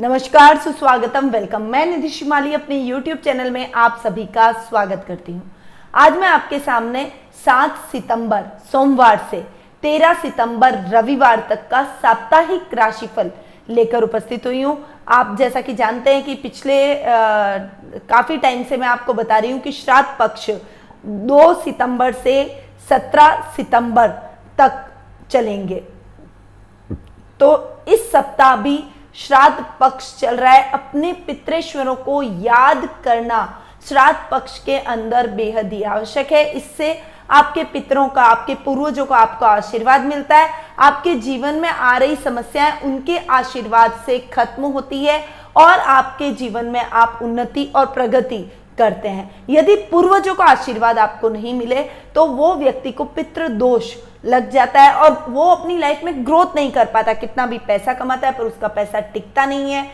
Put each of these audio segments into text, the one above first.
नमस्कार, सुस्वागतम, वेलकम। मैं निधि शिमाली अपने YouTube चैनल में आप सभी का स्वागत करती हूँ। आज मैं आपके सामने 7 सितंबर सोमवार से 13 सितंबर रविवार तक का साप्ताहिक राशिफल लेकर उपस्थित हुई हूँ। आप जैसा कि जानते हैं कि पिछले काफ़ी टाइम से मैं आपको बता रही हूँ कि श्राद्ध पक्ष 2 सितंबर से 17 सितंबर तक चलेंगे। तो इस सप्ताह भी श्राद्ध पक्ष चल रहा है। अपने पितृेश्वरों को याद करना श्राद्ध पक्ष के अंदर बेहद ही आवश्यक है। इससे आपके पितरों का, आपके पूर्वजों का आपको आशीर्वाद मिलता है। आपके जीवन में आ रही समस्याएं उनके आशीर्वाद से खत्म होती है और आपके जीवन में आप उन्नति और प्रगति करते हैं। यदि पूर्वजों का आशीर्वाद आपको नहीं मिले तो वो व्यक्ति को पितृ दोष लग जाता है और वो अपनी लाइफ में ग्रोथ नहीं कर पाता। कितना भी पैसा कमाता है पर उसका पैसा टिकता नहीं है।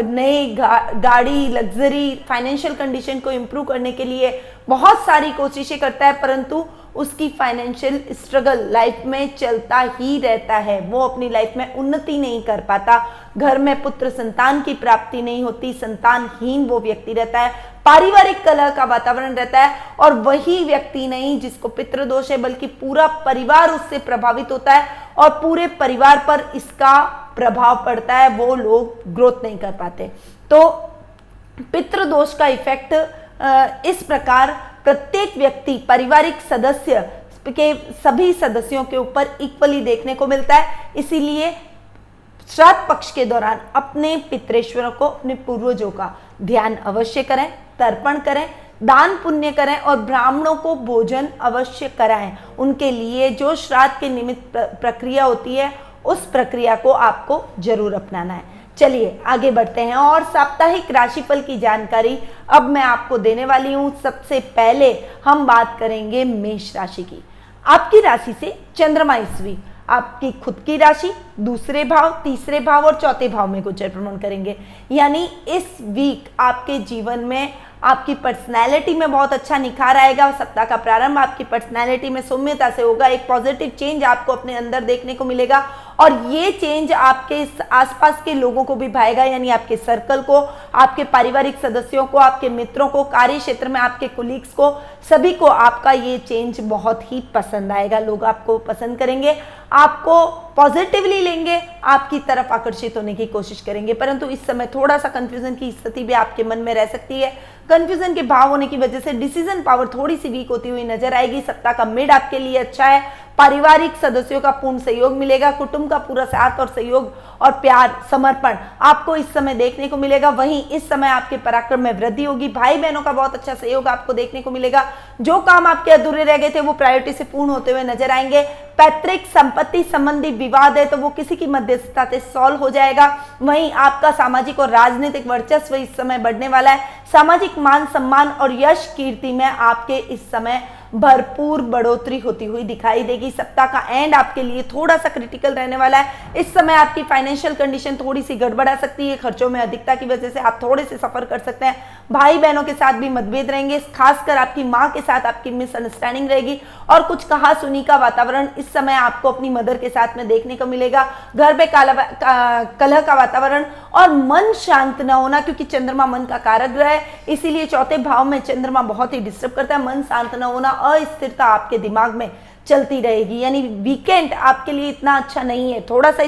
नई गाड़ी, लग्जरी, फाइनेंशियल कंडीशन को इम्प्रूव करने के लिए बहुत सारी कोशिशें करता है, परंतु उसकी फाइनेंशियल स्ट्रगल लाइफ में चलता ही रहता है। वो अपनी लाइफ में उन्नति नहीं कर पाता। घर में पुत्र संतान की प्राप्ति नहीं होती, संतानहीन वो व्यक्ति रहता है, पारिवारिक कलह का वातावरण रहता है। और वही व्यक्ति नहीं जिसको पितृदोष है, बल्कि पूरा परिवार उससे प्रभावित होता है और पूरे परिवार पर इसका प्रभाव पड़ता है। वो लोग ग्रोथ नहीं कर पाते। तो पितृदोष का इफेक्ट इस प्रकार प्रत्येक व्यक्ति, पारिवारिक सदस्य के सभी सदस्यों के ऊपर इक्वली देखने को मिलता है। इसीलिए श्राद्ध पक्ष के दौरान अपने पितृेश्वरों को, अपने पूर्वजों का ध्यान अवश्य करें, तर्पण करें, दान पुण्य करें और ब्राह्मणों को भोजन अवश्य कराएं। उनके लिए जो श्राद्ध के निमित्त प्रक्रिया होती है उस प्रक्रिया को आपको जरूर अपनाना है। चलिए आगे बढ़ते हैं और साप्ताहिक राशिफल की जानकारी अब मैं आपको देने वाली हूं। सबसे पहले हम बात करेंगे मेष राशि की। आपकी राशि से चंद्रमा इस वीक आपकी खुद की राशि, दूसरे भाव, तीसरे भाव और चौथे भाव में गोचर भ्रमण करेंगे। यानी इस वीक आपके जीवन में आपकी पर्सनैलिटी में बहुत अच्छा निखार आएगा। सप्ताह का प्रारंभ आपकी पर्सनैलिटी में सौम्यता से होगा। एक पॉजिटिव चेंज आपको अपने अंदर देखने को मिलेगा और ये चेंज आपके आसपास के लोगों को भी भाएगा, यानी आपके सर्कल को, आपके पारिवारिक सदस्यों को, आपके मित्रों को, कार्य क्षेत्र में आपके कोलीग्स को, सभी को आपका ये चेंज बहुत ही पसंद आएगा। लोग आपको पसंद करेंगे, आपको पॉजिटिवली लेंगे, आपकी तरफ आकर्षित होने की कोशिश करेंगे। परंतु इस समय थोड़ा सा कंफ्यूजन की स्थिति भी आपके मन में रह सकती है। कंफ्यूजन के भाव होने की वजह से डिसीजन पावर थोड़ी सी वीक होती हुई नजर आएगी। सप्ताह का मिड आपके लिए अच्छा है। पारिवारिक सदस्यों का पूर्ण सहयोग मिलेगा। कुटुंब का पूरा साथ और सहयोग और प्यार, समर्पण आपको इस समय देखने को मिलेगा। वहीं इस समय आपके पराक्रम में वृद्धि होगी। भाई बहनों का बहुत अच्छा सहयोग आपको देखने को मिलेगा। जो काम आपके अधूरे रह गए थे वो प्रायोरिटी से पूर्ण होते हुए नजर आएंगे। पैतृक संपत्ति संबंधी विवाद है तो वो किसी की मध्यस्थता से सॉल्व हो जाएगा। वहीं आपका सामाजिक और राजनीतिक वर्चस्व इस समय बढ़ने वाला है। सामाजिक मान सम्मान और यश कीर्ति में आपके इस समय भरपूर बढ़ोतरी होती हुई दिखाई देगी। सप्ताह का एंड आपके लिए थोड़ा सा क्रिटिकल रहने वाला है। इस समय आपकी फाइनेंशियल कंडीशन थोड़ी सी गड़बड़ा सकती है। खर्चों में अधिकता की वजह से आप थोड़े से सफर कर सकते हैं। भाई बहनों के साथ भी मतभेद रहेंगे। खासकर आपकी माँ के साथ आपकी मिसअंडरस्टैंडिंग रहेगी और कुछ कहा सुनी का वातावरण इस समय आपको अपनी मदर के साथ में देखने को मिलेगा। घर में कलह का वातावरण और मन शांत न होना, क्योंकि चंद्रमा मन का कारक ग्रह है, इसीलिए चौथे भाव में चंद्रमा बहुत ही डिस्टर्ब करता है। मन शांत न होना, अस्थिरता आपके दिमाग में चलती रहेगी। यानी वीकेंड आपके लिए इतना अच्छा नहीं है। थोड़ा सा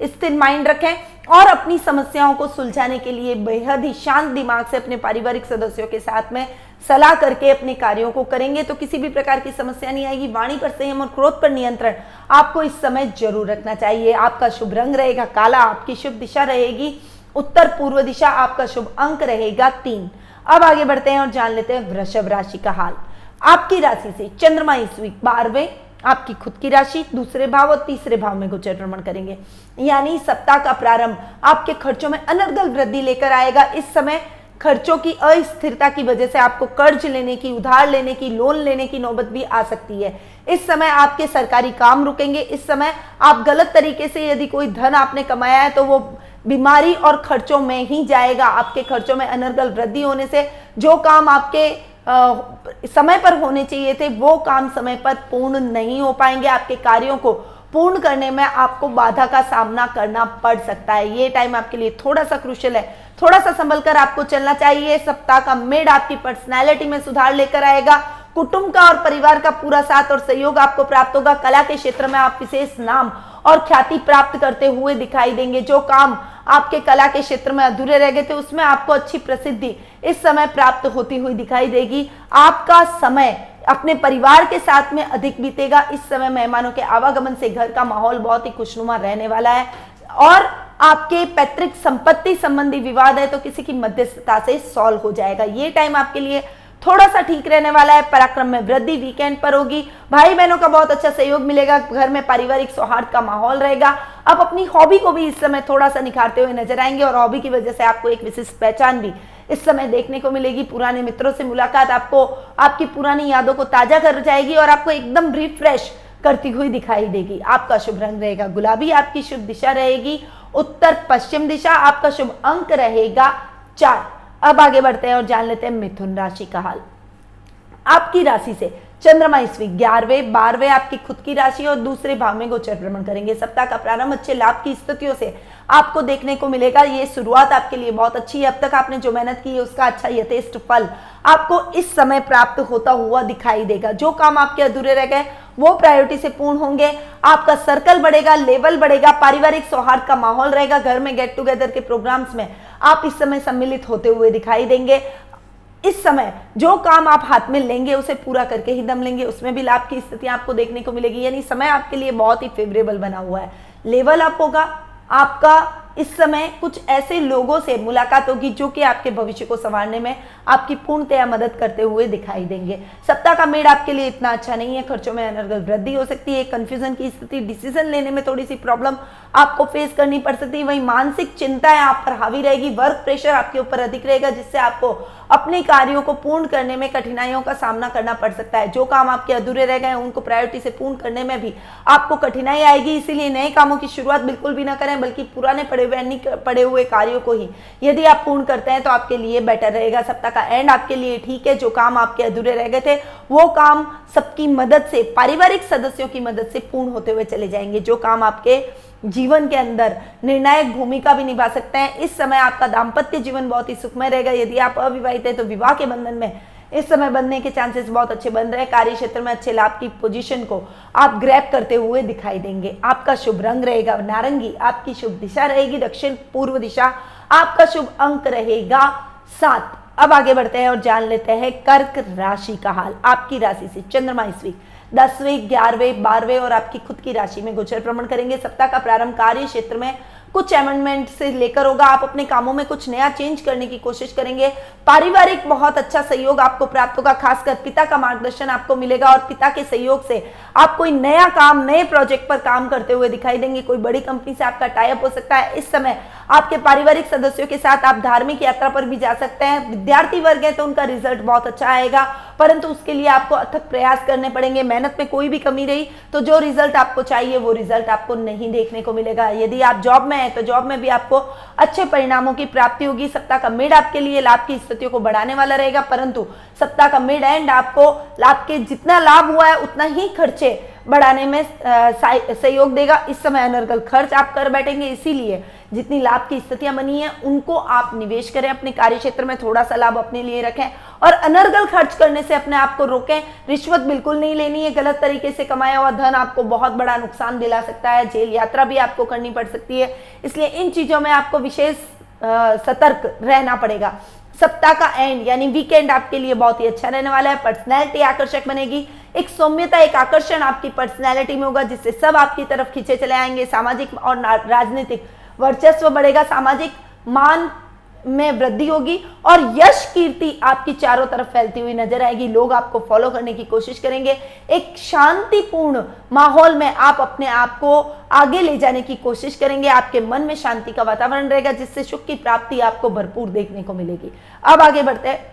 स्थिर माइंड रखें और अपनी समस्याओं को सुलझाने के लिए बेहद ही शांत दिमाग से अपने पारिवारिक सदस्यों के साथ में सलाह करके अपने कार्यों को करेंगे तो किसी भी प्रकार की समस्या नहीं आएगी। वाणी पर संयम और क्रोध पर नियंत्रण आपको इस समय जरूर रखना चाहिए। आपका शुभ रंग रहेगा काला। आपकी शुभ दिशा रहेगी उत्तर पूर्व दिशा। आपका शुभ अंक रहेगा 3। अब आगे बढ़ते हैं और जान लेते हैं वृषभ राशि का हाल। आपकी राशि से चंद्रमा इस वीक 12वें आपकी खुद की राशि, दूसरे भाव और तीसरे भाव में गोचर भ्रमण करेंगे। यानी सप्ताह का प्रारंभ आपके खर्चों में अनर्गल वृद्धि लेकर आएगा। इस समय खर्चों की अस्थिरता की वजह से आपको कर्ज लेने की, उधार लेने की, लोन लेने की नौबत भी आ सकती है। इस समय आपके सरकारी काम रुकेंगे। इस समय आप गलत तरीके से यदि कोई धन आपने कमाया है तो वो बीमारी और खर्चों में ही जाएगा। आपके खर्चों में अनर्गल वृद्धि होने से जो काम आपके समय पर होने चाहिए थे वो काम समय पर पूर्ण नहीं हो पाएंगे। आपके कार्यों को पूर्ण करने में आपको बाधा का सामना करना पड़ सकता है। ये टाइम आपके लिए थोड़ा सा क्रूशियल है, थोड़ा सा संभल कर आपको चलना चाहिए। सप्ताह का मिड आपकी पर्सनैलिटी में सुधार लेकर आएगा। कुटुंब का और परिवार का पूरा साथ और सहयोग आपको प्राप्त होगा। कला के क्षेत्र में आप विशेष नाम और ख्याति प्राप्त करते हुए दिखाई देंगे। जो काम आपके कला के क्षेत्र में अधूरे रह गए थे उसमें आपको अच्छी प्रसिद्धि इस समय प्राप्त होती हुई दिखाई देगी। आपका समय अपने परिवार के साथ में अधिक बीतेगा। इस समय मेहमानों के आवागमन से घर का माहौल बहुत ही खुशनुमा रहने वाला है। और आपके पैतृक संपत्ति संबंधी विवाद है तो किसी की मध्यस्थता से सॉल्व हो जाएगा। ये टाइम आपके लिए थोड़ा सा ठीक रहने वाला है। पराक्रम में वृद्धि वीकेंड पर होगी। भाई बहनों का बहुत अच्छा सहयोग मिलेगा। घर में पारिवारिक सौहार्द का माहौल रहेगा। आप अपनी हॉबी को भी इस समय थोड़ा सा निखारते हुए नजर आएंगे और हॉबी की वजह से आपको एक विशिष्ट पहचान भी इस समय देखने को मिलेगी। पुराने मित्रों से मुलाकात आपको आपकी पुरानी यादों को ताजा कर जाएगी और आपको एकदम रिफ्रेश करती हुई दिखाई देगी। आपका शुभ रंग रहेगा गुलाबी। आपकी शुभ दिशा रहेगी उत्तर पश्चिम दिशा। आपका शुभ अंक रहेगा 4। अब आगे बढ़ते हैं और जान लेते हैं मिथुन राशि का हाल। आपकी राशि से चंद्रमा इस वीक 11वें 12वें आपकी खुद की राशि और दूसरे भाव में गोचर भ्रमण करेंगे। सप्ताह का प्रारंभ अच्छे लाभ की स्थितियों से आपको देखने को मिलेगा। ये शुरुआत आपके लिए बहुत अच्छी है। अब तक आपने जो मेहनत की है उसका अच्छा यथेष्ट फल आपको इस समय प्राप्त होता हुआ दिखाई देगा। जो काम आपके अधूरे रह गए वो प्रायोरिटी से पूर्ण होंगे। आपका सर्कल बढ़ेगा, लेवल बढ़ेगा, पारिवारिक सौहार्द का माहौल रहेगा। घर में गेट टुगेदर के प्रोग्राम्स में आप इस समय सम्मिलित होते हुए दिखाई देंगे। इस समय जो काम आप हाथ में लेंगे उसे पूरा करके ही दम लेंगे। उसमें भी लाभ की स्थितियां आपको देखने को मिलेगी। यानी समय आपके लिए बहुत ही फेवरेबल बना हुआ है। लेवल अप होगा आपका। इस समय कुछ ऐसे लोगों से मुलाकात होगी जो कि आपके भविष्य को संवारने में आपकी पूर्णतया मदद करते हुए दिखाई देंगे। सप्ताह का मेड आपके लिए इतना अच्छा नहीं है। खर्चों में अनर्गल वृद्धि हो सकती है। कंफ्यूजन की स्थिति, डिसीजन लेने में थोड़ी सी प्रॉब्लम आपको फेस करनी पड़ सकती है। वहीं मानसिक चिंताएं आप पर हावी रहेगी। वर्क प्रेशर आपके ऊपर अधिक रहेगा जिससे आपको अपने कार्यों को पूर्ण करने में कठिनाइयों का सामना करना पड़ सकता है। जो काम आपके अधूरे रह गए उनको प्रायोरिटी से पूर्ण करने में भी आपको कठिनाई आएगी। इसीलिए नए कामों की शुरुआत बिल्कुल भी ना करें, बल्कि पुराने पड़े हुए कार्यों को ही यदि आप पूर्ण करते हैं तो आपके लिए बेटर रहेगा। सप्ताह का एंड आपके लिए ठीक है। जो काम आपके अधूरे रह गए थे वो काम सबकी मदद से, पारिवारिक सदस्यों की मदद से पूर्ण होते हुए चले जाएंगे। जो काम आपके जीवन के अंदर निर्णायक भूमिका भी निभा सकते हैं। इस समय आपका दाम्पत्य जीवन बहुत ही सुखमय रहेगा। यदि आप अविवाहित हैं तो विवाह के बंधन में इस समय बनने के चांसेस बहुत अच्छे बन रहे हैं। कार्य क्षेत्र में अच्छे लाभ की पोजीशन को आप ग्रैब करते हुए दिखाई देंगे। आपका शुभ रंग रहेगा नारंगी। आपकी शुभ दिशा रहेगी दक्षिण पूर्व दिशा। आपका शुभ अंक रहेगा 7। अब आगे बढ़ते हैं और जान लेते हैं कर्क राशि का हाल। आपकी राशि से चंद्रमा इस वीक 10वें 11वें 12वें और आपकी खुद की राशि में गोचर भ्रमण करेंगे। सप्ताह का प्रारंभ कार्य क्षेत्र में कुछ अमेंडमेंट से लेकर होगा। आप अपने कामों में कुछ नया चेंज करने की कोशिश करेंगे। पारिवारिक बहुत अच्छा सहयोग आपको प्राप्त होगा। खासकर पिता का मार्गदर्शन आपको मिलेगा और पिता के सहयोग से आप कोई नया काम, नए प्रोजेक्ट पर काम करते हुए दिखाई देंगे। कोई बड़ी कंपनी से आपका टाई अप हो सकता है। इस समय आपके पारिवारिक सदस्यों के साथ आप धार्मिक यात्रा पर भी जा सकते हैं। विद्यार्थी वर्ग है तो उनका रिजल्ट बहुत अच्छा आएगा, परंतु उसके लिए आपको अथक प्रयास करने पड़ेंगे। मेहनत में कोई भी कमी रही तो जो रिजल्ट आपको चाहिए वो रिजल्ट आपको नहीं देखने को मिलेगा। यदि आप जॉब में है तो जॉब में भी आपको अच्छे परिणामों की प्राप्ति होगी। सप्ताह का मिड आपके लिए लाभ की स्थितियों को बढ़ाने वाला रहेगा, परंतु सप्ताह का मिड एंड आपको लाभ के जितना लाभ हुआ है उतना ही खर्चे बढ़ाने में सहयोग देगा। इस समय अनर्गल खर्च आप कर बैठेंगे, इसीलिए जितनी लाभ की स्थितियां बनी हैं उनको आप निवेश करें। अपने कार्य क्षेत्र में थोड़ा सा लाभ अपने लिए रखें और अनर्गल खर्च करने से अपने आप को रोकें। रिश्वत बिल्कुल नहीं लेनी है। गलत तरीके से कमाया हुआ धन आपको बहुत बड़ा नुकसान दिला सकता है। जेल यात्रा भी आपको करनी पड़ सकती है, इसलिए इन चीजों में आपको विशेष सतर्क रहना पड़ेगा। सप्ताह का एंड यानी वीकेंड आपके लिए बहुत ही अच्छा रहने वाला है। पर्सनैलिटी आकर्षक बनेगी। एक सौम्यता, एक आकर्षण आपकी पर्सनैलिटी में होगा जिससे सब आपकी तरफ खींचे चले आएंगे। सामाजिक और राजनीतिक वर्चस्व बढ़ेगा। सामाजिक मान में वृद्धि होगी और यश कीर्ति आपकी चारों तरफ फैलती हुई नजर आएगी। लोग आपको फॉलो करने की कोशिश करेंगे। एक शांतिपूर्ण माहौल में आप अपने आप को आगे ले जाने की कोशिश करेंगे। आपके मन में शांति का वातावरण रहेगा जिससे सुख की प्राप्ति आपको भरपूर देखने को मिलेगी। अब आगे बढ़ते हैं।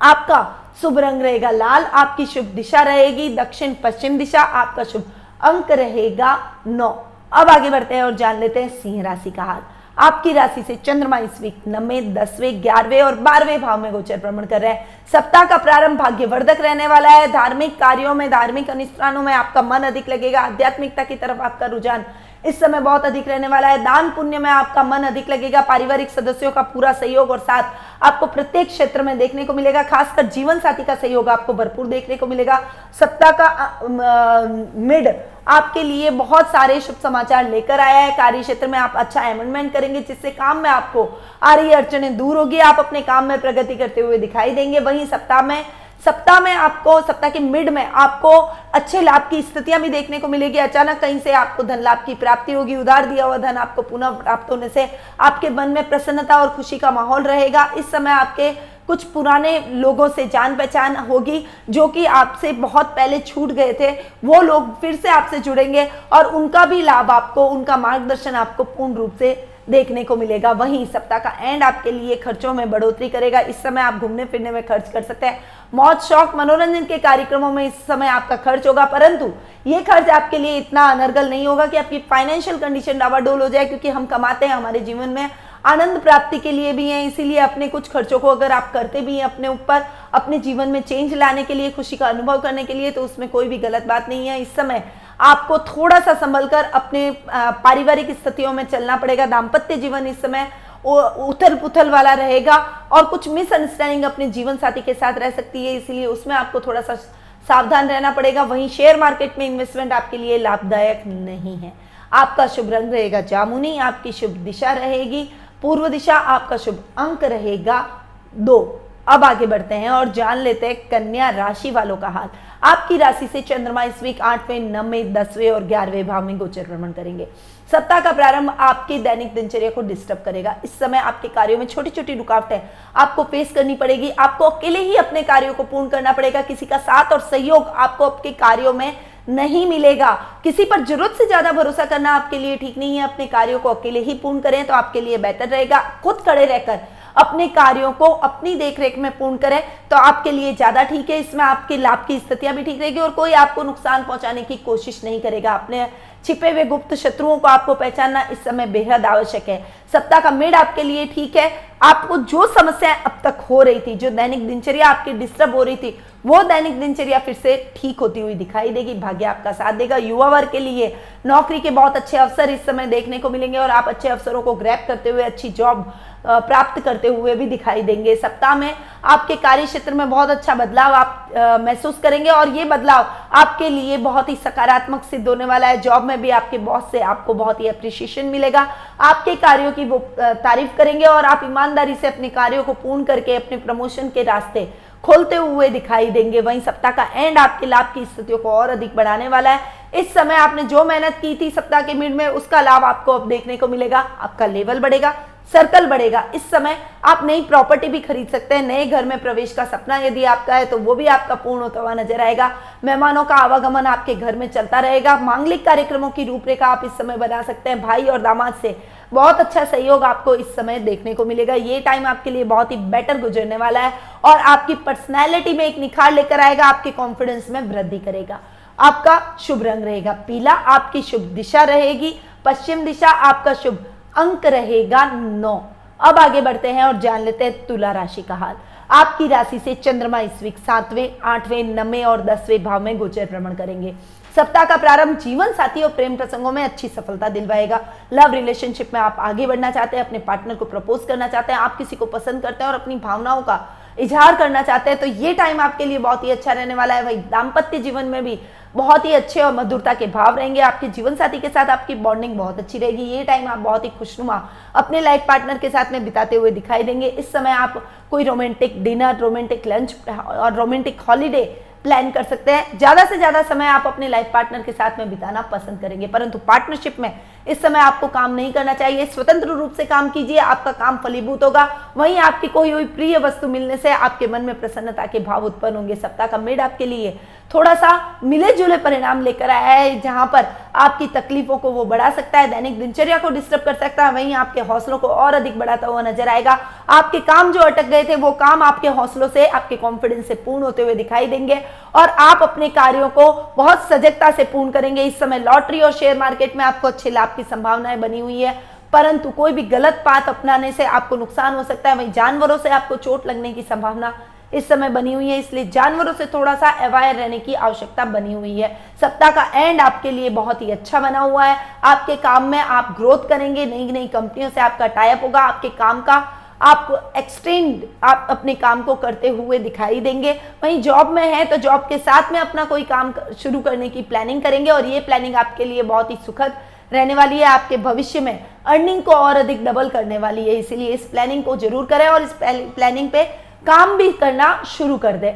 आपका शुभ रंग रहेगा लाल। आपकी शुभ दिशा रहेगी दक्षिण पश्चिम दिशा। आपका शुभ अंक रहेगा 9। अब आगे बढ़ते हैं और जान लेते हैं सिंह राशि का हाल। आपकी राशि से चंद्रमा इस वीक 9वें, 10वें, 11वें और 12वें भाव में गोचर भ्रमण कर रहे हैं। सप्ताह का प्रारंभ भाग्यवर्धक रहने वाला है। धार्मिक कार्यों में, धार्मिक अनुष्ठानों में आपका मन अधिक लगेगा। आध्यात्मिकता की तरफ आपका रुझान इस समय बहुत अधिक रहने वाला है। दान पुण्य में आपका मन अधिक लगेगा। पारिवारिक सदस्यों का पूरा सहयोग और साथ आपको प्रत्येक क्षेत्र में देखने को मिलेगा। खासकर जीवन साथी का सहयोग आपको भरपूर देखने को मिलेगा। सप्ताह का मिड आपके लिए बहुत सारे शुभ समाचार लेकर आया है। कार्य क्षेत्र में आप अच्छा अमेंडमेंट करेंगे, जिससे काम में आपको आ रही अड़चनें दूर होगी। आप अपने काम में प्रगति करते हुए दिखाई देंगे। वहीं सप्ताह में आपको, सप्ताह के मिड में आपको अच्छे लाभ की स्थितियां भी देखने को मिलेगी। अचानक कहीं से आपको धन लाभ की प्राप्ति होगी। उधार दिया हुआ धन आपको पुनः प्राप्त होने से आपके मन में प्रसन्नता और खुशी का माहौल रहेगा। इस समय आपके कुछ पुराने लोगों से जान पहचान होगी, जो कि आपसे बहुत पहले छूट गए थे। वो लोग फिर से आपसे जुड़ेंगे और उनका भी लाभ आपको, उनका मार्गदर्शन आपको पूर्ण रूप से देखने को मिलेगा। वहीं सप्ताह का एंड आपके लिए खर्चों में बढ़ोतरी करेगा। इस समय आप घूमने फिरने में खर्च कर सकते हैं। मौज शौक मनोरंजन के कार्यक्रमों में इस समय आपका खर्च होगा, परंतु ये खर्च आपके लिए इतना अनर्गल नहीं होगा कि आपकी फाइनेंशियल कंडीशन डावाडोल हो जाए, क्योंकि हम कमाते हैं हमारे जीवन में आनंद प्राप्ति के लिए भी है। इसीलिए अपने कुछ खर्चों को अगर आप करते भी हैं अपने ऊपर, अपने जीवन में चेंज लाने के लिए, खुशी का अनुभव करने के लिए, तो उसमें कोई भी गलत बात नहीं है। इस समय आपको थोड़ा सा संभल कर अपने पारिवारिक स्थितियों में चलना पड़ेगा। दाम्पत्य जीवन इस समय उथल पुथल वाला रहेगा और कुछ मिसअंडरस्टैंडिंग अपने जीवन साथी के साथ रह सकती है, इसलिए उसमें आपको थोड़ा सा सावधान रहना पड़ेगा। वहीं शेयर मार्केट में इन्वेस्टमेंट आपके लिए लाभदायक नहीं है। आपका शुभ रंग रहेगा जामुनी। आपकी शुभ दिशा रहेगी पूर्व दिशा। आपका शुभ अंक रहेगा 2। अब आगे बढ़ते हैं और जान लेते हैं कन्या राशि वालों का हाल। आपकी राशि से चंद्रमा इस वीक 8वें, 9वें, 10वें और 11वें भाव में गोचर भ्रमण करेंगे। सप्ताह का प्रारंभ आपकी दैनिक दिनचर्या को डिस्टर्ब करेगा। इस समय आपके कार्यों में छोटी छोटी रुकावटें आपको फेस करनी पड़ेगी। आपको अकेले ही अपने कार्यों को पूर्ण करना पड़ेगा। किसी का साथ और सहयोग आपको आपके कार्यों में नहीं मिलेगा। किसी पर जरूरत से ज्यादा भरोसा करना आपके लिए ठीक नहीं है। अपने कार्यों को अकेले ही पूर्ण करें तो आपके लिए बेहतर रहेगा। खुद खड़े रहकर अपने कार्यों को अपनी देखरेख में पूर्ण करें तो आपके लिए ज्यादा ठीक है। इसमें आपके लाभ की स्थितियां भी ठीक रहेगी और कोई आपको नुकसान पहुंचाने की कोशिश नहीं करेगा। अपने छिपे हुए गुप्त शत्रुओं को आपको पहचानना इस समय बेहद आवश्यक है। सप्ताह का मिड आपके लिए ठीक है। आपको जो समस्याएं अब तक हो रही थी, जो दैनिक दिनचर्या आपकी डिस्टर्ब हो रही थी, वो दैनिक दिनचर्या फिर से ठीक होती हुई दिखाई देगी। भाग्य आपका साथ देगा। युवा वर्ग के लिए नौकरी के बहुत अच्छे अवसर इस समय देखने को मिलेंगे और आप अच्छे अवसरों को ग्रैब करते हुए अच्छी जॉब प्राप्त करते हुए भी दिखाई देंगे। सप्ताह में आपके कार्य क्षेत्र में बहुत अच्छा बदलाव आप महसूस करेंगे और ये बदलाव आपके लिए बहुत ही सकारात्मक सिद्ध होने वाला है। जॉब में भी आपके बॉस से आपको बहुत ही अप्रिशिएशन मिलेगा। आपके कार्यों की वो तारीफ करेंगे और आप ईमानदारी से अपने कार्यों को पूर्ण करके अपने प्रमोशन के रास्ते खोलते हुए दिखाई देंगे। वहीं सप्ताह का एंड आपके लाभ की स्थितियों को और अधिक बढ़ाने वाला है। इस समय आपने जो मेहनत की थी सप्ताह के मिड में, उसका लाभ आपको अब देखने को मिलेगा। आपका लेवल बढ़ेगा, सर्कल बढ़ेगा। इस समय आप नई प्रॉपर्टी भी खरीद सकते हैं। नए घर में प्रवेश का सपना यदि आपका है तो वो भी आपका पूर्ण होता हुआ नजर आएगा। मेहमानों का आवागमन आपके घर में चलता रहेगा। मांगलिक कार्यक्रमों की रूपरेखा आप इस समय बना सकते हैं। भाई और दामाद से बहुत अच्छा सहयोग आपको इस समय देखने को मिलेगा। ये टाइम आपके लिए बहुत ही बेटर गुजरने वाला है और आपकी पर्सनैलिटी में एक निखार लेकर आएगा। आपके कॉन्फिडेंस में वृद्धि करेगा। आपका शुभ रंग रहेगा पीला। आपकी शुभ दिशा रहेगी पश्चिम दिशा। आपका शुभ अंक रहेगा 9। अब आगे बढ़ते हैं और जान लेते हैं तुला राशि का हाल। आपकी राशि से चंद्रमा इस वीक 7वें, 8वें, 9वें और 10वें भाव में गोचर भ्रमण करेंगे। सप्ताह का प्रारंभ जीवन साथी और प्रेम प्रसंगों में अच्छी सफलता दिलवाएगा। लव रिलेशनशिप में आप आगे बढ़ना चाहते हैं, अपने पार्टनर को प्रपोज करना चाहते हैं, आप किसी को पसंद करते हैं और अपनी भावनाओं का इजहार करना चाहते हैं तो ये टाइम आपके लिए बहुत ही अच्छा रहने वाला है। वही दाम्पत्य जीवन में भी बहुत ही अच्छे और मधुरता के भाव रहेंगे। आपके जीवन साथी के साथ आपकी बॉन्डिंग बहुत अच्छी रहेगी। ये टाइम आप बहुत ही खुशनुमा अपने लाइफ पार्टनर के साथ में बिताते हुए दिखाई देंगे। इस समय आप कोई रोमांटिक डिनर, रोमांटिक लंच और रोमांटिक हॉलीडे प्लान कर सकते हैं। ज्यादा से ज्यादा समय आप अपने लाइफ पार्टनर के साथ में बिताना पसंद करेंगे, परंतु पार्टनरशिप में इस समय आपको काम नहीं करना चाहिए। स्वतंत्र रूप से काम कीजिए, आपका काम फलीभूत होगा। वहीं आपकी कोई हुई प्रिय वस्तु मिलने से आपके मन में प्रसन्नता के भाव उत्पन्न होंगे। सप्ताह का मिड आपके लिए थोड़ा सा मिले जुले परिणाम लेकर आया है, जहां पर आपकी तकलीफों को वो बढ़ा सकता है, दैनिक दिनचर्या को डिस्टर्ब कर सकता है। वहीं आपके हौसलों को और अधिक बढ़ाता हुआ नजर आएगा। आपके काम जो अटक गए थे वो काम आपके हौसलों से, आपके कॉन्फिडेंस से पूर्ण होते हुए दिखाई देंगे और आप अपने कार्यों को बहुत सजगता से पूर्ण करेंगे। इस समय लॉटरी और शेयर मार्केट में आपको अच्छे लाभ की संभावनाएं बनी हुई है। परंतु कोई भी गलत पाथ अपनाने से आपको नुकसान हो सकता है। वहीं जानवरों से आपको चोट लगने की संभावना इस समय बनी हुई है, इसलिए जानवरों से थोड़ा सा अवेयर रहने की आवश्यकता बनी हुई है। सप्ताह का एंड आपके लिए बहुत ही अच्छा बना हुआ है। आपके काम में आप ग्रोथ करेंगे, नई नई कंपनियों से आपका टाई अप होगा, आपके काम का आप एक्सटेंड आप अपने काम को करते हुए दिखाई देंगे। वहीं जॉब में है तो जॉब के साथ में अपना कोई काम शुरू करने की प्लानिंग करेंगे और ये प्लानिंग आपके लिए बहुत ही सुखद रहने वाली है। आपके भविष्य में अर्निंग को और अधिक डबल करने वाली है, इसीलिए इस प्लानिंग को जरूर करें और इस प्लानिंग पे काम भी करना शुरू कर दें।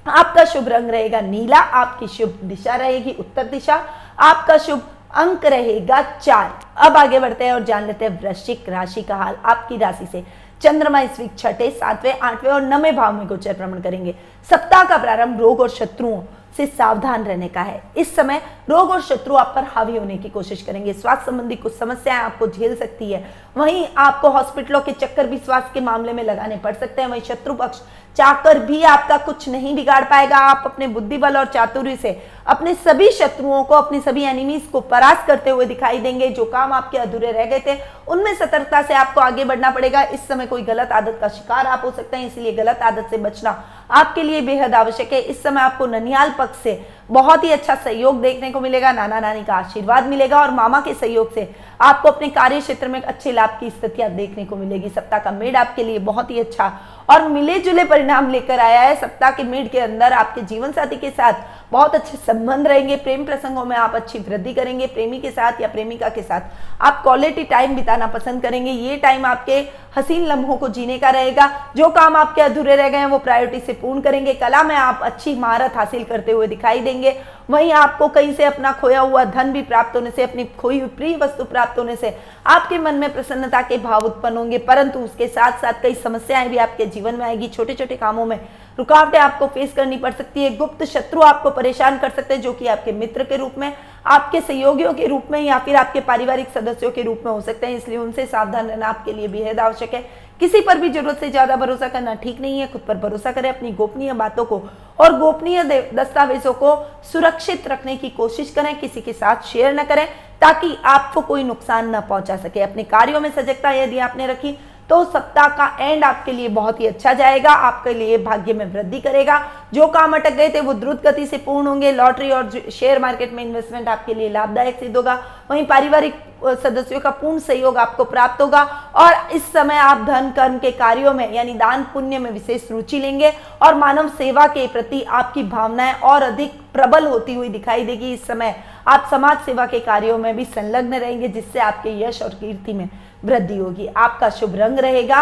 आपका शुभ रंग रहेगा नीला, आपकी शुभ दिशा रहेगी उत्तर दिशा, आपका शुभ अंक रहेगा 4। अब आगे बढ़ते हैं और जान लेते हैं वृश्चिक राशि का हाल। आपकी राशि से चंद्रमा इस वीक 6, 7, 8वें और 9वें भाव में गोचर भ्रमण करेंगे। सप्ताह का प्रारंभ रोग और शत्रुओं से सावधान रहने का है। इस समय रोग और शत्रु आप पर हावी होने की कोशिश करेंगे। स्वास्थ्य संबंधी कुछ समस्याएं आपको झेल सकती है। वहीं आपको हॉस्पिटलों के चक्कर भी स्वास्थ्य के मामले में लगाने पड़ सकते हैं। वहीं शत्रु पक्ष चाहकर भी आपका कुछ नहीं बिगाड़ पाएगा। आप अपने बुद्धि बल और चातुर्य से अपने सभी शत्रुओं को, अपनी सभी एनिमीज को परास्त करते हुए दिखाई देंगे। जो काम आपके अधूरे रह गए थे उनमें सतर्कता से आपको आगे बढ़ना पड़ेगा। इस समय कोई गलत आदत का शिकार आप हो सकते हैं, इसलिए गलत आदत से बचना आपके लिए बेहद आवश्यक है। इस समय आपको ननिहाल पक्ष से बहुत ही अच्छा सहयोग देखने को मिलेगा, नाना नानी का आशीर्वाद मिलेगा और मामा के सहयोग से आपको अपने कार्य क्षेत्र में अच्छे लाभ की स्थितियां देखने को मिलेगी। सप्ताह का मिड आपके लिए बहुत ही अच्छा और मिले जुले परिणाम लेकर आया है। सप्ताह के मिड के अंदर आपके जीवन साथी के साथ बहुत अच्छे संबंध रहेंगे। प्रेम प्रसंगों में आप अच्छी वृद्धि करेंगे। प्रेमी के साथ या प्रेमिका के साथ आप क्वालिटी टाइम बिताना पसंद करेंगे। ये टाइम आपके हसीन लम्हों को जीने का रहेगा। जो काम आपके अधूरे रह गए हैं वो प्रायोरिटी से पूर्ण करेंगे। कला में आप अच्छी महारत हासिल करते हुए दिखाई देंगे। वहीं आपको कहीं से अपना खोया हुआ धन भी प्राप्त होने से, अपनी खोई हुई प्रिय वस्तु प्राप्त होने से आपके मन में प्रसन्नता के भाव उत्पन्न होंगे। परंतु उसके साथ साथ कई समस्याएं भी आपके जीवन में आएगी। छोटे छोटे कामों में रुकावटें आपको फेस करनी पड़ सकती है। गुप्त शत्रु आपको परेशान कर सकते हैं, जो कि आपके मित्र के रूप में, आपके सहयोगियों के रूप में या फिर आपके पारिवारिक सदस्यों के रूप में हो सकते हैं। इसलिए उनसे सावधान रहना आपके लिए बेहद आवश्यक है। किसी पर भी जरूरत से ज्यादा भरोसा करना ठीक नहीं है। खुद पर भरोसा करें। अपनी गोपनीय बातों को और गोपनीय दस्तावेजों को सुरक्षित रखने की कोशिश करें। किसी के साथ शेयर न करें ताकि आपको कोई नुकसान न पहुंचा सके। अपने कार्यों में सजगता यदि आपने रखी तो सप्ताह का एंड आपके लिए बहुत ही अच्छा जाएगा। आपके लिए भाग्य में वृद्धि करेगा। जो काम अटक गए थे वो द्रुत गति से पूर्ण होंगे। लॉटरी और शेयर मार्केट में इन्वेस्टमेंट आपके लिए लाभदायक सिद्ध होगा। वहीं पारिवारिक सदस्यों का पूर्ण सहयोग आपको प्राप्त होगा और इस समय आप धन कर्म के कार्यों में यानी दान पुण्य में विशेष रुचि लेंगे और मानव सेवा के प्रति आपकी भावनाएं और अधिक प्रबल होती हुई दिखाई देगी। इस समय आप समाज सेवा के कार्यों में भी संलग्न रहेंगे, जिससे आपके यश और कीर्ति में वृद्धि होगी। आपका शुभ रंग रहेगा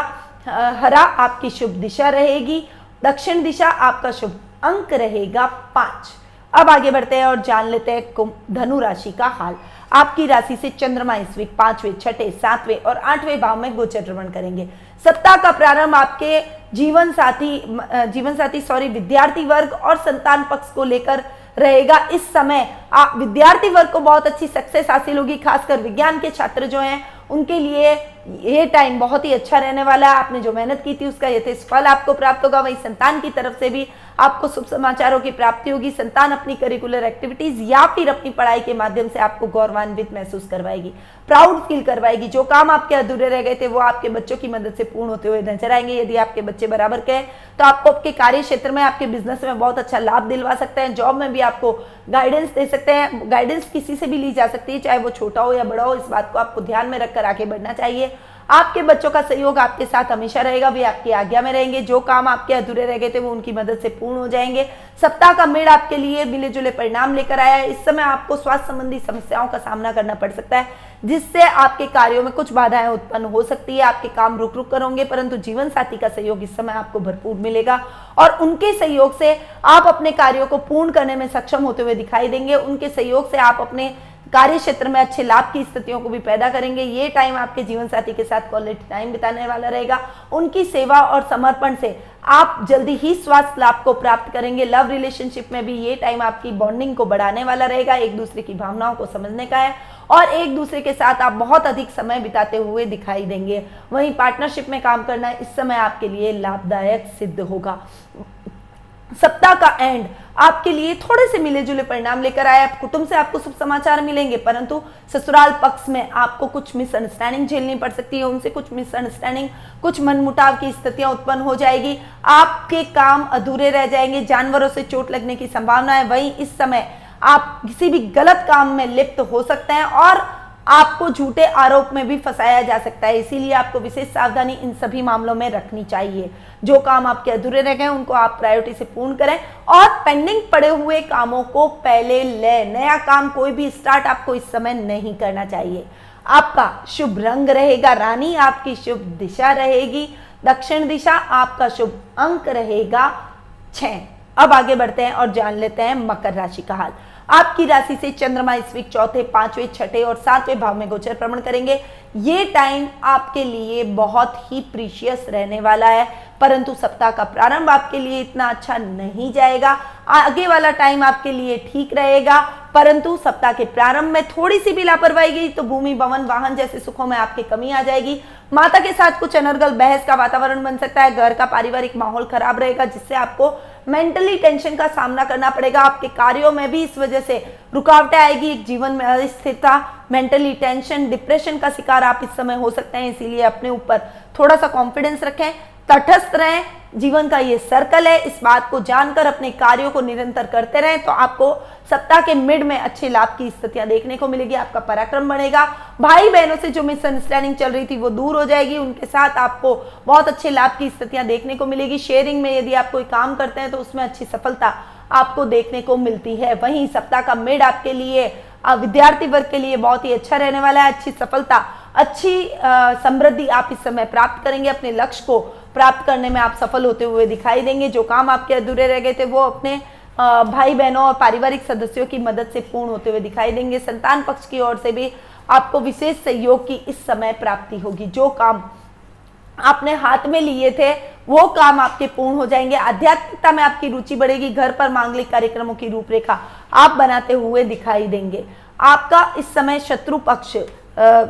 हरा, आपकी शुभ दिशा रहेगी दक्षिण दिशा, आपका शुभ अंक रहेगा 5। अब आगे बढ़ते हैं और जान लेते हैं धनु राशि का हाल। आपकी राशि से चंद्रमा इस वीक 5वें, 6, 7वें और 8वें भाव में गोचर भ्रमण करेंगे। सप्ताह का प्रारंभ आपके जीवन साथी विद्यार्थी वर्ग और संतान पक्ष को लेकर रहेगा। इस समय आप विद्यार्थी वर्ग को बहुत अच्छी सक्सेस हासिल होगी। खासकर विज्ञान के छात्र जो हैं उनके लिए ये टाइम बहुत ही अच्छा रहने वाला है। आपने जो मेहनत की थी उसका यथेष्ट फल आपको प्राप्त होगा। वहीं संतान की तरफ से भी आपको शुभ समाचारों की प्राप्ति होगी। संतान अपनी करिकुलर एक्टिविटीज या फिर अपनी पढ़ाई के माध्यम से आपको गौरवान्वित महसूस करवाएगी, प्राउड फील करवाएगी। जो काम आपके अधूरे रह गए थे वो आपके बच्चों की मदद से पूर्ण होते हुए नजर आएंगे। यदि आपके बच्चे बराबर के हैं तो आपको आपके कार्य क्षेत्र में, आपके बिजनेस में बहुत अच्छा लाभ दिलवा सकते हैं। जॉब में भी आपको गाइडेंस दे सकते हैं। गाइडेंस किसी से भी ली जा सकती है, चाहे वो छोटा हो या बड़ा हो। इस बात को आपको ध्यान में रखकर आगे बढ़ना चाहिए। आपके बच्चों का सहयोग आपके साथ हमेशा रहेगा। वे आपकी आज्ञा में रहेंगे। जो काम आपके अधूरे रह गए थे वो उनकी मदद से पूर्ण हो जाएंगे। सप्ताह का मेड़ आपके लिए मिले जुले परिणाम लेकर आया है। इस समय आपको स्वास्थ्य संबंधी समस्याओं का सामना करना पड़ सकता है, जिससे आपके कार्यों में कुछ बाधाएं उत्पन्न हो सकती है। आपके काम रुक रुक कर होंगे, परंतु जीवन साथी का सहयोग इस समय आपको भरपूर मिलेगा और उनके सहयोग से आप अपने कार्यों को पूर्ण करने में सक्षम होते हुए दिखाई देंगे। उनके सहयोग से आप अपने कार्य क्षेत्र में अच्छे लाभ की स्थितियों को भी पैदा करेंगे। ये टाइम आपके जीवन साथी के साथ क्वालिटी टाइम बिताने वाला रहेगा। उनकी सेवा और समर्पण से आप जल्दी ही स्वास्थ्य लाभ को प्राप्त करेंगे। लव रिलेशनशिप में भी ये टाइम आपकी बॉन्डिंग को बढ़ाने वाला रहेगा। एक दूसरे की भावनाओं को समझने का है और एक दूसरे के साथ आप बहुत अधिक समय बिताते हुए दिखाई देंगे। वहीं पार्टनरशिप में काम करना इस समय आपके लिए लाभदायक सिद्ध होगा। सप्ताह का एंड आपके लिए थोड़े से मिले जुले परिणाम लेकर आए। आप कुटुंब से आपको शुभ समाचार मिलेंगे, परंतु ससुराल पक्ष में आपको कुछ मिसअंडरस्टैंडिंग झेलनी पड़ सकती है। उनसे कुछ मिसअंडरस्टैंडिंग, कुछ मनमुटाव की स्थितियां उत्पन्न हो जाएगी। आपके काम अधूरे रह जाएंगे, जानवरों से चोट लगने की संभावना है। वहीं इस समय आप किसी भी गलत काम में लिप्त हो सकते हैं और आपको झूठे आरोप में भी फंसाया जा सकता है, इसीलिए आपको विशेष सावधानी इन सभी मामलों में रखनी चाहिए। जो काम आपके अधूरे रह गए उनको आप प्रायोरिटी से पूर्ण करें और पेंडिंग पड़े हुए कामों को पहले लें। नया काम कोई भी स्टार्ट आपको इस समय नहीं करना चाहिए। आपका शुभ रंग रहेगा रानी, आपकी शुभ दिशा रहेगी दक्षिण दिशा, आपका शुभ अंक रहेगा 6। अब आगे बढ़ते हैं और जान लेते हैं मकर राशि का हाल। आपकी राशि से चंद्रमा इस वीक चौथे, पांचवें, छठे और सातवें भाव में गोचर भ्रमण करेंगे। ये टाइम आपके लिए बहुत ही प्रीशियस रहने वाला है, परंतु सप्ताह का प्रारंभ आपके लिए इतना अच्छा नहीं जाएगा। आगे वाला टाइम आपके लिए ठीक रहेगा, परंतु सप्ताह के प्रारंभ में थोड़ी सी भी लापरवाही गई तो भूमि, भवन, वाहन जैसे सुखों में आपकी कमी आ जाएगी। माता के साथ कुछ अनर्गल बहस का वातावरण बन सकता है। घर का पारिवारिक माहौल खराब रहेगा, जिससे आपको मेंटली टेंशन का सामना करना पड़ेगा। आपके कार्यों में भी इस वजह से रुकावटें आएगी। एक जीवन में अस्थिरता, मेंटली टेंशन, डिप्रेशन का शिकार आप इस समय हो सकते हैं, इसीलिए अपने ऊपर थोड़ा सा कॉन्फिडेंस रखें, तटस्थ रहें। जीवन का ये सर्कल है, इस बात को जानकर अपने कार्यों को निरंतर करते रहें तो आपको सप्ताह के मिड में अच्छे लाभ की स्थितियां देखने को मिलेगी। आपका पराक्रम बढ़ेगा। भाई बहनों से जो मिसअंडरस्टैंडिंग चल रही थी वो दूर हो जाएगी, उनके साथ आपको बहुत अच्छे लाभ की स्थितियां देखने को मिलेगी। शेयरिंग में यदि आप कोई काम करते हैं तो उसमें अच्छी सफलता आपको देखने को मिलती है। वहीं सप्ताह का मिड आपके लिए विद्यार्थी वर्ग के लिए बहुत ही अच्छा रहने वाला है। अच्छी सफलता, अच्छी समृद्धि आप इस समय प्राप्त करेंगे। अपने लक्ष्य को प्राप्त करने में आप सफल होते हुए दिखाई देंगे। जो काम आपके अधूरे रह गए थे वो अपने भाई बहनों और पारिवारिक सदस्यों की मदद से पूर्ण होते हुए दिखाई देंगे। संतान पक्ष की ओर से भी आपको विशेष सहयोग की इस समय प्राप्ति होगी। जो काम आपने हाथ में लिए थे वो काम आपके पूर्ण हो जाएंगे। आध्यात्मिकता में आपकी रुचि बढ़ेगी। घर पर मांगलिक कार्यक्रमों की रूपरेखा आप बनाते हुए दिखाई देंगे। आपका इस समय शत्रु पक्ष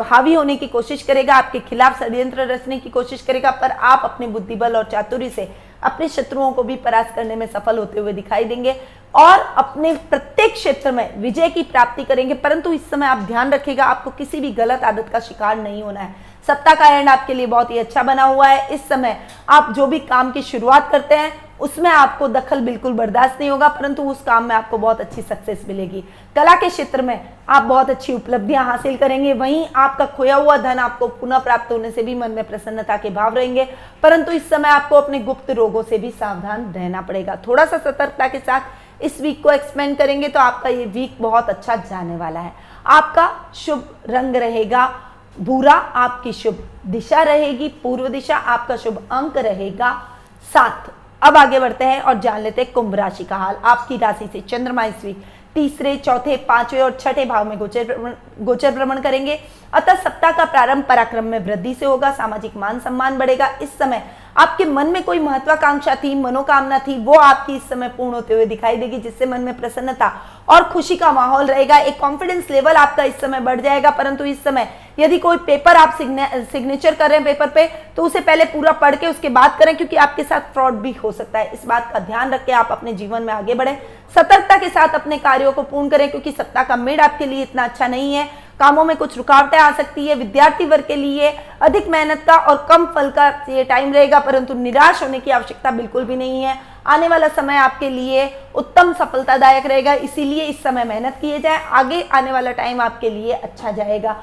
हावी होने की कोशिश करेगा, आपके खिलाफ षड्यंत्र रचने की कोशिश करेगा, पर आप अपने बुद्धिबल और चातुर्य से अपने शत्रुओं को भी परास्त करने में सफल होते हुए दिखाई देंगे और अपने प्रत्येक क्षेत्र में विजय की प्राप्ति करेंगे। परंतु इस समय आप ध्यान रखिएगा, आपको किसी भी गलत आदत का शिकार नहीं होना है। सप्ताह का एंड आपके लिए बहुत ही अच्छा बना हुआ है। इस समय आप जो भी काम की शुरुआत करते हैं उसमें आपको दखल बिल्कुल बर्दाश्त नहीं होगा, परंतु उस काम में आपको बहुत अच्छी सक्सेस मिलेगी। कला के क्षेत्र में आप बहुत अच्छी उपलब्धियां हासिल करेंगे। वहीं आपका खोया हुआ धन आपको पुनः प्राप्त होने से भी मन में प्रसन्नता के भाव रहेंगे, परंतु इस समय आपको अपने गुप्त रोगों से भी सावधान रहना पड़ेगा। थोड़ा सा सतर्कता के साथ इस वीक को एक्सपेंड करेंगे तो आपका ये वीक बहुत अच्छा जाने वाला है। आपका शुभ रंग रहेगा भूरा, आपकी शुभ दिशा रहेगी पूर्व दिशा, आपका शुभ अंक रहेगा 7। अब आगे बढ़ते हैं और जान लेते हैं कुंभ राशि का हाल। आपकी राशि से चंद्रमा इस वीक तीसरे, चौथे, पांचवें और छठे भाव में गोचर भ्रमण करेंगे। अतः सप्ताह का प्रारंभ पराक्रम में वृद्धि से होगा। सामाजिक मान सम्मान बढ़ेगा। इस समय आपके मन में कोई महत्वाकांक्षा थी, मनोकामना थी, वो आपकी इस समय पूर्ण होते हुए दिखाई देगी, जिससे मन में प्रसन्नता और खुशी का माहौल रहेगा। एक कॉन्फिडेंस लेवल आपका इस समय बढ़ जाएगा। परंतु इस समय यदि कोई पेपर आप सिग्नेचर कर रहे हैं पेपर पे, तो उसे पहले पूरा पढ़ के उसके बाद करें, क्योंकि आपके साथ फ्रॉड भी हो सकता है। इस बात का ध्यान रख के आप अपने जीवन में आगे बढ़े, सतर्कता के साथ अपने कार्यों को पूर्ण करें, क्योंकि सप्ताह का मिड आपके लिए इतना अच्छा नहीं है। कामों में कुछ रुकावटें आ सकती है। विद्यार्थी वर्ग के लिए अधिक मेहनत का और कम फल का ये टाइम रहेगा, परंतु निराश होने की आवश्यकता बिल्कुल भी नहीं है। आने वाला समय आपके लिए उत्तम सफलतादायक रहेगा, इसीलिए इस समय मेहनत किए जाए। आगे आने वाला टाइम आपके लिए अच्छा जाएगा।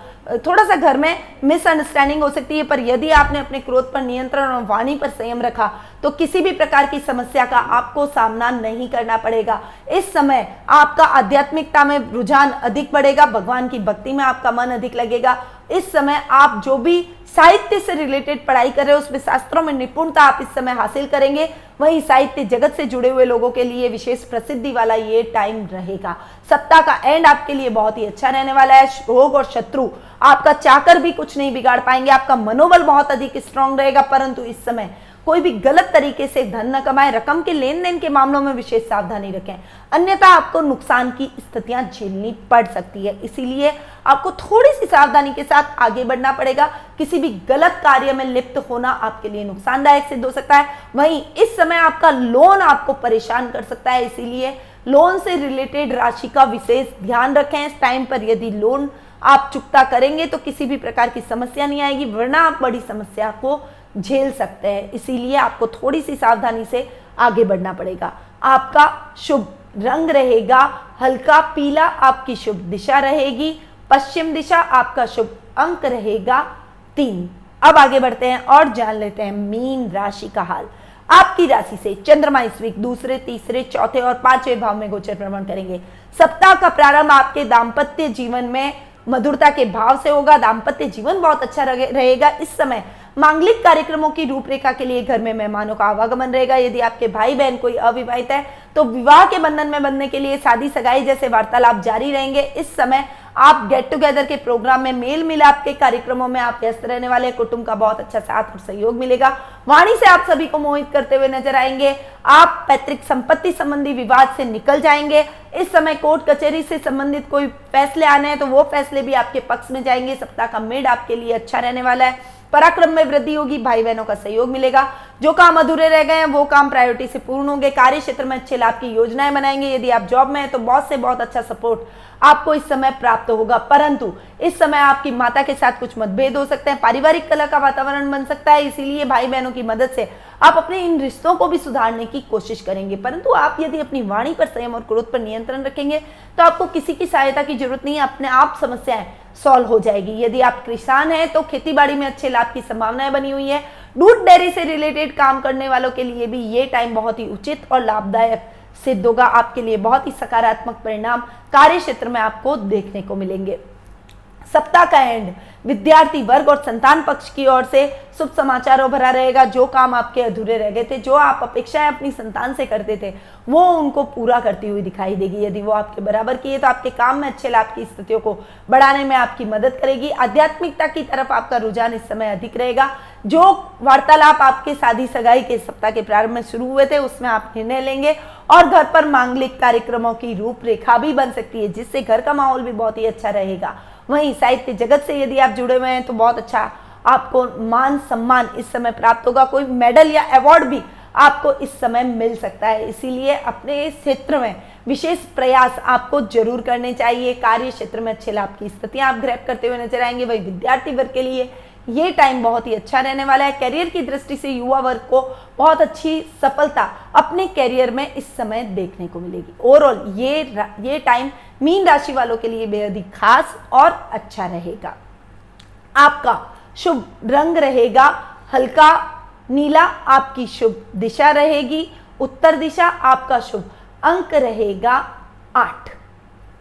थोड़ा सा घर में मिसअंडरस्टैंडिंग हो सकती है, पर यदि आपने अपने क्रोध पर नियंत्रण और वाणी पर संयम रखा तो किसी भी प्रकार की समस्या का आपको सामना नहीं करना पड़ेगा। इस समय आपका आध्यात्मिकता में रुझान अधिक बढ़ेगा, भगवान की भक्ति में आपका मन अधिक लगेगा। इस समय आप जो भी साहित्य से रिलेटेड पढ़ाई कर रहे हो उसमें शास्त्रों में निपुणता आप इस समय हासिल करेंगे। वहीं साहित्य जगत से जुड़े हुए लोगों के लिए विशेष प्रसिद्धि वाला ये टाइम रहेगा। सप्ताह का एंड आपके लिए बहुत ही अच्छा रहने वाला है। रोग और शत्रु आपका चाहकर भी कुछ नहीं बिगाड़ पाएंगे। आपका मनोबल बहुत अधिक स्ट्रांग रहेगा, परंतु इस समय कोई भी गलत तरीके से धन न कमाएं। रकम के लेन देन के मामलों में विशेष सावधानी रखें, अन्यथा आपको नुकसान की स्थितियां झेलनी पड़ सकती है। इसीलिए आपको थोड़ी सी सावधानी के साथ आगे बढ़ना पड़ेगा। किसी भी भी गलत कार्य में लिप्त होना आपके लिए नुकसानदायक सिद्ध हो सकता है। वहीं इस समय आपका लोन आपको परेशान कर सकता है, इसीलिए लोन से रिलेटेड राशि का विशेष ध्यान रखें। इस टाइम पर यदि लोन आप चुकता करेंगे तो किसी भी प्रकार की समस्या नहीं आएगी, वरना आप बड़ी समस्या को झेल सकते हैं, इसीलिए आपको थोड़ी सी सावधानी से आगे बढ़ना पड़ेगा। आपका शुभ रंग रहेगा हल्का पीला, आपकी शुभ दिशा रहेगी पश्चिम दिशा, आपका शुभ अंक रहेगा 3। अब आगे बढ़ते हैं और जान लेते हैं मीन राशि का हाल। आपकी राशि से चंद्रमा इस वीक दूसरे, तीसरे, चौथे और 5वें भाव में गोचर भ्रमण करेंगे। सप्ताह का प्रारंभ आपके दाम्पत्य जीवन में मधुरता के भाव से होगा। दाम्पत्य जीवन बहुत अच्छा रहेगा। इस समय मांगलिक कार्यक्रमों की रूपरेखा के लिए घर में मेहमानों का आवागमन रहेगा। यदि आपके भाई बहन कोई अविवाहित है तो विवाह के बंधन में बंधने के लिए शादी सगाई जैसे वार्तालाप जारी रहेंगे। इस समय आप गेट टुगेदर के प्रोग्राम में, मेल मिलाप के कार्यक्रमों में आप व्यस्त रहने वाले। कुटुंब का बहुत अच्छा साथ और सहयोग मिलेगा। वाणी से आप सभी को मोहित करते हुए नजर आएंगे। आप पैतृक संपत्ति संबंधी विवाद से निकल जाएंगे। इस समय कोर्ट कचहरी से संबंधित कोई फैसले आने हैं तो वो फैसले भी आपके पक्ष में जाएंगे। सप्ताह का मिड आपके लिए अच्छा रहने वाला है। पराक्रम में वृद्धि होगी, भाई बहनों का सहयोग मिलेगा। जो काम अधूरे रह गए हैं वो काम प्रायोरिटी से पूर्ण होंगे। कार्य क्षेत्र में अच्छे लाभ की योजनाएं बनाएंगे। यदि आप जॉब में हैं तो बॉस से बहुत अच्छा सपोर्ट आपको इस समय प्राप्त होगा, परंतु इस समय आपकी माता के साथ कुछ मतभेद हो सकते हैं। पारिवारिक कलह का वातावरण बन सकता है, इसीलिए भाई बहनों की मदद से आप अपने इन रिश्तों को भी सुधारने की कोशिश करेंगे। परंतु आप यदि अपनी वाणी पर संयम और क्रोध पर नियंत्रण रखेंगे तो आपको किसी की सहायता की जरूरत नहीं है, अपने आप समस्याएं सॉल्व हो जाएगी। यदि आप किसान हैं तो खेतीबाड़ी में अच्छे लाभ की संभावनाएं बनी हुई है। दूध डेयरी से रिलेटेड काम करने वालों के लिए भी ये टाइम बहुत ही उचित और लाभदायक सिद्ध होगा। आपके लिए बहुत ही सकारात्मक परिणाम कार्य क्षेत्र में आपको देखने को मिलेंगे। सप्ताह का एंड विद्यार्थी वर्ग और संतान पक्ष की ओर से शुभ समाचारों भरा रहेगा। जो काम आपके अधूरे रह गए थे, जो आप अपेक्षाएं अपनी संतान से करते थे, वो उनको पूरा करती हुई दिखाई देगी। यदि वो आपके बराबर की है तो आपके काम में अच्छे लाभ की स्थितियों को बढ़ाने में आपकी मदद करेगी। आध्यात्मिकता की तरफ आपका रुझान इस समय अधिक रहेगा। जो वार्तालाप आपके शादी सगाई के सप्ताह के प्रारंभ में शुरू हुए थे उसमें आप निर्णय लेंगे और घर पर मांगलिक कार्यक्रमों की रूपरेखा भी बन सकती है, जिससे घर का माहौल भी बहुत ही अच्छा रहेगा। वहीं साहित्य जगत से यदि आप जुड़े हुए हैं तो बहुत अच्छा आपको मान सम्मान इस समय प्राप्त होगा। कोई मेडल या अवार्ड भी आपको इस समय मिल सकता है, इसीलिए अपने क्षेत्र में विशेष प्रयास आपको जरूर करने चाहिए। कार्य क्षेत्र में अच्छे लाभ की स्थितियां आप ग्रैब करते हुए नजर आएंगे। वही विद्यार्थी वर्ग के लिए ये टाइम बहुत ही अच्छा रहने वाला है। करियर की दृष्टि से युवा वर्ग को बहुत अच्छी सफलता अपने करियर में इस समय देखने को मिलेगी। ओवरऑल ये टाइम मीन राशि वालों के लिए बेहद ही खास और अच्छा रहेगा। आपका शुभ रंग रहेगा हल्का नीला, आपकी शुभ दिशा रहेगी उत्तर दिशा, आपका शुभ अंक रहेगा 8।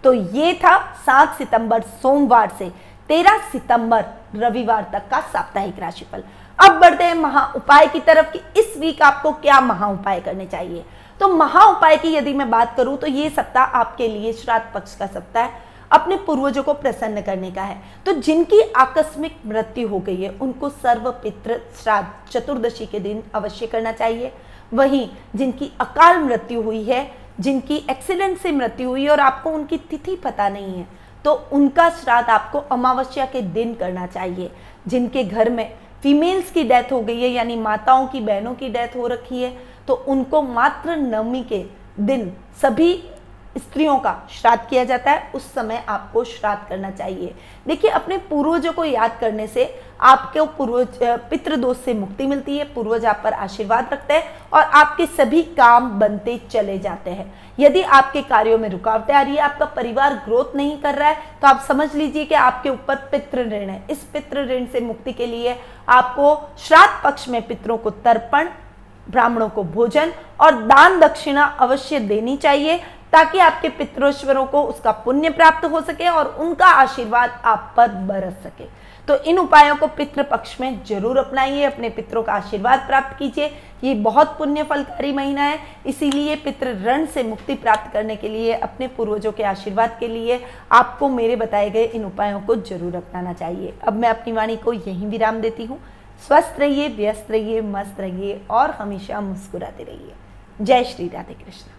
तो ये था 7 सितंबर सोमवार से 13 सितंबर रविवार तक का साप्ताहिक राशिफल। अब बढ़ते हैं महा उपाय की तरफ कि इस वीक आपको क्या महा उपाय करने चाहिए। तो महा उपाय की यदि मैं बात करूं तो ये सप्ताह आपके लिए श्राद्ध पक्ष का सप्ताह है, अपने पूर्वजों को प्रसन्न करने का है। तो जिनकी आकस्मिक मृत्यु हो गई है उनको सर्व पितृ श्राद्ध चतुर्दशी के दिन अवश्य करना चाहिए। वहीं जिनकी अकाल मृत्यु हुई है, जिनकी एक्सीडेंट से मृत्यु हुई है और आपको उनकी तिथि पता नहीं है, तो उनका श्राद्ध आपको अमावस्या के दिन करना चाहिए। जिनके घर में फीमेल्स की डेथ हो गई है, यानी माताओं की बहनों की डेथ हो रखी है, तो उनको मात्र नवमी के दिन सभी स्त्रियों का श्राद्ध किया जाता है, उस समय आपको श्राद्ध करना चाहिए। देखिए, अपने पूर्वजों को याद करने से आपके पितृदोष से मुक्ति मिलती है। पूर्वज आप पर आशीर्वाद रखते हैं और आपके सभी काम बनते चले जाते हैं। यदि आपके कार्यों में रुकावटें आ रही है, आपका परिवार ग्रोथ नहीं कर रहा है, तो आप समझ लीजिए कि आपके ऊपर पितृ ऋण है। इस पितृ ऋण से मुक्ति के लिए आपको श्राद्ध पक्ष में पितरों को तर्पण, ब्राह्मणों को भोजन और दान दक्षिणा अवश्य देनी चाहिए, ताकि आपके पितृश्वरों को उसका पुण्य प्राप्त हो सके और उनका आशीर्वाद आप पर बरस सके। तो इन उपायों को पितृ पक्ष में जरूर अपनाइए, अपने पितरों का आशीर्वाद प्राप्त कीजिए। ये बहुत पुण्य फलकारी महीना है, इसीलिए पितृ ऋण से मुक्ति प्राप्त करने के लिए, अपने पूर्वजों के आशीर्वाद के लिए आपको मेरे बताए गए इन उपायों को जरूर अपनाना चाहिए। अब मैं अपनी वाणी को यहीं विराम देती हूँ। स्वस्थ रहिए, व्यस्त रहिए, मस्त रहिए और हमेशा मुस्कुराते रहिए। जय श्री राधे कृष्ण।